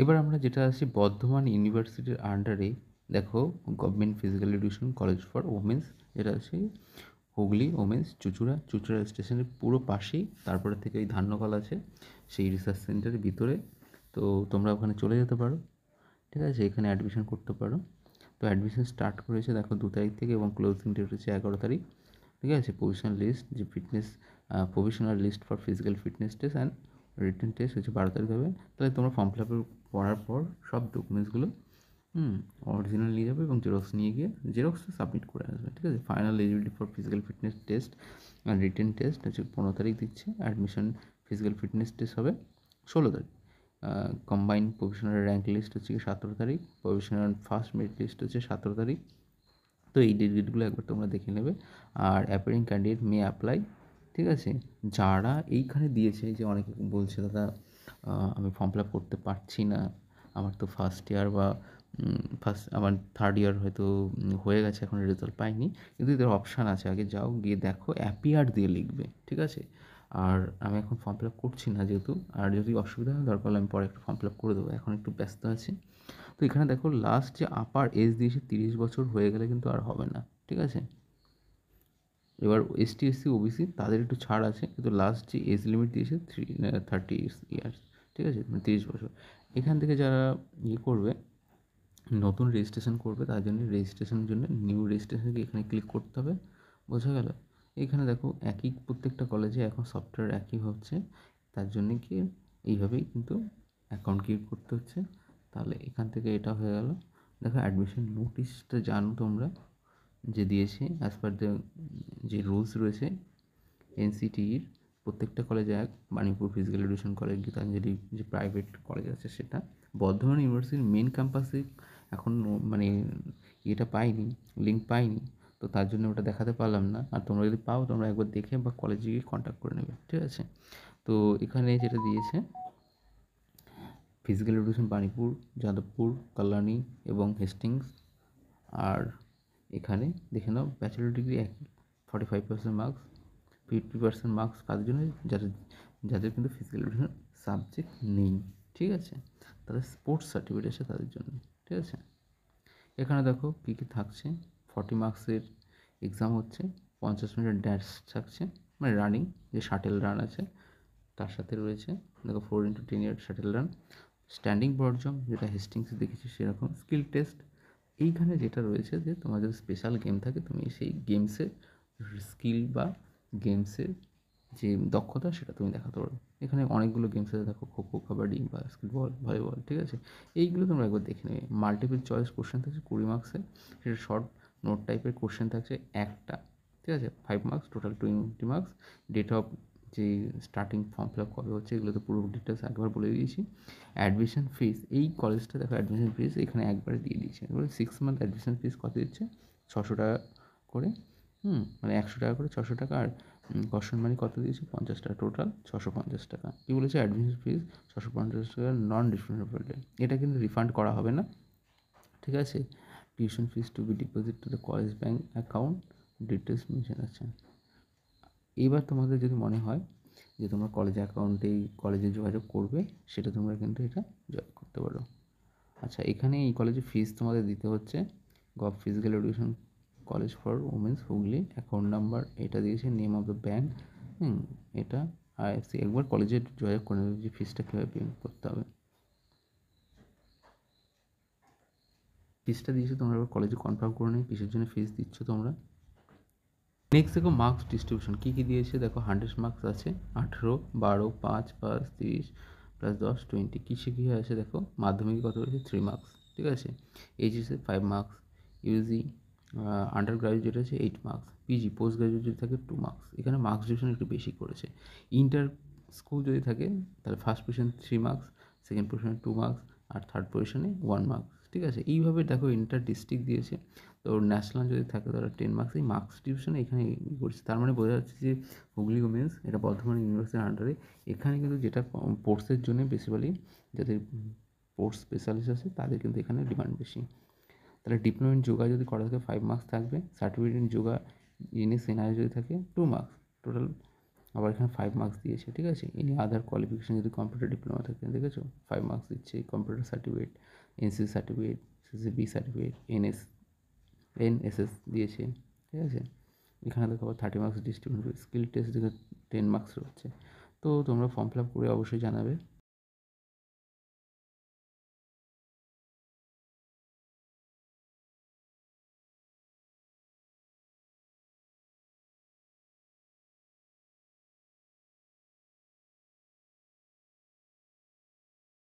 এবার আমরা যেটা আসি বর্ধমান ইউনিভার্সিটির আন্ডারে, দেখো government physical education college for women's, যেটা আছে হুগলি ওমেন্স চুঁচুড়া স্টেশনের পুরো পাশেই, তারপরে থেকে ওই ধান্যকল আছে সেই রিসার্চ সেন্টারের ভিতরে। তো তোমরা ওখানে চলে যেতে পারো, ঠিক আছে, এখানে অ্যাডমিশন করতে পারো। তো অ্যাডমিশন স্টার্ট করেছে দেখো 2 তারিখ থেকে এবং ক্লোজিং ডেট হচ্ছে 11 তারিখ, ঠিক আছে। প্রভিশনাল লিস্ট যে fitness, provisional list for physical fitness test and written test হচ্ছে 12 তারিখ হবে। তাহলে তোমরা ফর্ম ফিল আপ করার পর সব ডকুমেন্টসগুলো অরিজিনাল নিয়ে যাবে এবং জেরক্স নিয়ে গিয়ে জেরক্সটা সাবমিট করে আসবে, ঠিক আছে। Final eligibility for physical fitness test and written test হচ্ছে 15 তারিখ দিচ্ছে। অ্যাডমিশন ফিজিক্যাল ফিটনেস টেস্ট হবে 16 তারিখ। কম্বাইন প্রফেশনাল র্যাঙ্ক লিস্ট হচ্ছে কি 17 তারিখ। প্রফেশনাল ফার্স্ট মেরিট লিস্ট হচ্ছে 17 তারিখ। তো এই ডেটগুলো একবার তোমরা দেখে নেবে। আর অ্যাপিয়ারিং ক্যান্ডিডেট মে অ্যাপ্লাই, ঠিক আছে। যারা এইখানে দিয়েছে, যে অনেকে বলছে দাদা আমি ফর্ম ফিল আপ করতে পারছি না, আমার তো ফার্স্ট ইয়ার বা আমার থার্ড ইয়ার হয়তো হয়ে গেছে, এখন রেজাল্ট পাইনি, কিন্তু এদের অপশান আছে, আগে যাও গিয়ে দেখো অ্যাপিয়ার দিয়ে লিখবে, ঠিক আছে। আর আমি এখন ফর্ম ফিল আপ করছি না যেহেতু, আর যদি অসুবিধা হয় দরকার হলে আমি পরে একটা ফর্ম ফিল আপ করে দেবো, এখন একটু ব্যস্ত আছি। তো এখানে দেখো লাস্ট যে আপার এজ দিয়েছে 30 বছর হয়ে গেলে কিন্তু আর হবে না, ঠিক আছে। এবার এসটি এসসি ওবিসি তাদের একটু ছাড় আছে, কিন্তু লাস্ট যে এজ লিমিট দিয়েছে 30 ইয়ার্স, ঠিক আছে, মানে 30 বছর। এখান থেকে যারা করবে, নতুন রেজিস্ট্রেশন করবে, তার জন্য রেজিস্ট্রেশনের জন্য নিউ রেজিস্ট্রেশনকে এখানে ক্লিক করতে হবে, বোঝা গেল। এখানে দেখো একই, প্রত্যেকটা কলেজে এখন সফটওয়্যার একই হচ্ছে, তার জন্য কি এইভাবেই কিন্তু অ্যাকাউন্ট ক্রিয়েট করতে হচ্ছে। তাহলে এখান থেকে এটা হয়ে গেল। দেখো অ্যাডমিশন নোটিশটা জানো তোমরা যে দিয়েছে অ্যাজ পার দ্য যে রুলস রয়েছে এনসিটির, প্রত্যেকটা কলেজে এক, Banipur physical education college, Gitanjali যে প্রাইভেট কলেজ আছে সেটা, বর্ধমান ইউনিভার্সিটির মেন ক্যাম্পাসে এখন মানে এটা পাইনি, লিঙ্ক পাইনি, তো তার জন্য ওটা দেখাতে পারলাম না। আর তোমরা যদি পাও তোমরা একবার দেখে বা কলেজে গিয়ে কন্ট্যাক্ট করে নেবে, ঠিক আছে। তো এখানে যেটা দিয়েছে ফিজিক্যাল এডুকেশন বাণীপুর, যাদবপুর, কল্যাণী এবং হেস্টিংস। আর এখানে দেখে নাও ব্যাচেলর ডিগ্রি একই, 45% মার্কস। 50% মার্কস কাদের জন্য, যাদের যাদের কিন্তু ফিজিক্যাল এডুকেশন সাবজেক্ট নেই, ঠিক আছে, তাদের স্পোর্টস সার্টিফিকেট আছে তাদের জন্য, ঠিক আছে। এখানে দেখো কী কী থাকছে। 40 মার্কসের এক্সাম হচ্ছে, 50 মিনিট ড্যাশ থাকছে, মানে রানিং যে শাটেল রান আছে তার সাথে রয়েছে। দেখো 4x10 shuttle run, standing broad jump যেটা হেস্টিংসে দেখেছি সেরকম, স্কিল টেস্ট। এইখানে যেটা রয়েছে যে তোমার যদি স্পেশাল গেম থাকে তুমি সেই গেমসের স্কিল বা গেমসের যে দক্ষতা সেটা তুমি দেখাতে পারো। এখানে অনেকগুলো গেমস আছে, দেখো খোখো, কাবাডি, বাস্কেটবল, ভলিবল, ঠিক আছে। এইগুলো তোমরা একবার দেখে নেবে। মাল্টিপল চয়েস কোশ্চেন থাকছে 20 মার্কসে, সেটা শর্ট নোট টাইপের কোশ্চেন থাকছে একটা, ঠিক আছে, 5 marks, total 20 marks. Date of যে স্টার্টিং ফর্ম ফিল আপ কবে হচ্ছে এগুলো তো পুরো ডিটেলস একবার বলে দিয়েছি। অ্যাডমিশন ফিস, এই কলেজটা দেখো অ্যাডমিশন ফিস এখানে একবারে দিয়ে দিয়েছে। এবারে 6 মান্থ অ্যাডমিশন ফিস কত দিচ্ছে, 600 টাকা করে, মানে 100 টাকা করে 600 টাকা। আর কস্টেন মানি কত দিয়েছে, 50 টাকা, টোটাল 650 টাকা। কী বলেছে, অ্যাডমিশন ফিস 650 টাকা নন রিফান্ডেবল, এটা কিন্তু রিফান্ড করা হবে না, ঠিক আছে। Tuition fees to be deposit to the college bank account, details mention আছে। এইবার তোমাদের যদি মনে হয় যে তোমরা কলেজ অ্যাকাউন্টেই কলেজে যোগাযোগ করবে, সেটা তোমরা কিন্তু এটা জয়েন করতে পারো। আচ্ছা, এখানে এই কলেজে ফিস তোমাদের দিতে হচ্ছে, gov physical education college for women's Hooghly, account number এটা দিয়েছে, নেম অফ দ্য ব্যাঙ্ক, এটা আইএফসি। একবার কলেজে যোগাযোগ করে নেবে যে ফিসটা কীভাবে পেমেন্ট করতে হবে। ফিসটা দিয়েছে তোমরা এবার কলেজে কনফার্ম করে নেবে কিসের জন্য ফিস দিচ্ছ তোমরা। নেক্সট দেখো মার্কস ডিস্ট্রিবিউশন কী কী দিয়েছে, দেখো 100 মার্কস আছে, 18, 12, 5, 5, 30 + 10, 20। কিসে কী আছে দেখো, মাধ্যমিকে কত হয়েছে 3 মার্কস, ঠিক আছে। এইচএসে 5 মার্কস, ইউজি আন্ডার গ্রাজুয়েট আছে 8 মার্কস, পিজি পোস্ট গ্রাজুয়েট যদি থাকে 2 মার্কস। এখানে মার্কস ডিভিশন একটু বেশি করেছে। ইন্টার স্কুল যদি থাকে তাহলে ফার্স্ট পজিশন 3 মার্কস, সেকেন্ড পজিশনে 2 মার্কস, আর থার্ড পজিশনে 1 মার্কস, ঠিক আছে। এইভাবে দেখো ইন্টার ডিস্ট্রিক্ট দিয়েছে। তো ন্যাশনাল যদি থাকে তাহলে 10 মার্কস। এই মার্কস ডিভিশনে এখানে করছে, তার মানে বোঝা যাচ্ছে যে হুগলি উমেন্স এটা বর্ধমান ইউনিভার্সিটির আন্ডারে। এখানে কিন্তু যেটা স্পোর্টসের জন্য বেসিক্যালি যাদের স্পোর্টস স্পেশালিস্ট আছে তাদের কিন্তু এখানে ডিমান্ড বেশি। তাহলে ডিপ্লোমা ইন যোগা যদি করা থাকে 5 মার্কস থাকবে, certificate in yoga in S NI যদি থাকে 2 মার্কস, টোটাল আবার এখানে 5 মার্কস দিয়েছে, ঠিক আছে। এনি আদার কোয়ালিফিকেশন যদি কম্পিউটার ডিপ্লোমা থাকে, দেখেছো 5 মার্কস দিচ্ছে। Computer certificate, NCC certificate, CCB certificate, NSS দিয়েছে, ঠিক আছে। এখানে দেখো আবার 30 মার্কস ডিস্ট্রিবিউট, স্কিল টেস্ট দেখে 10 মার্কস রয়েছে। তো তোমরা ফর্ম ফিল আপ করে অবশ্যই জানাবে।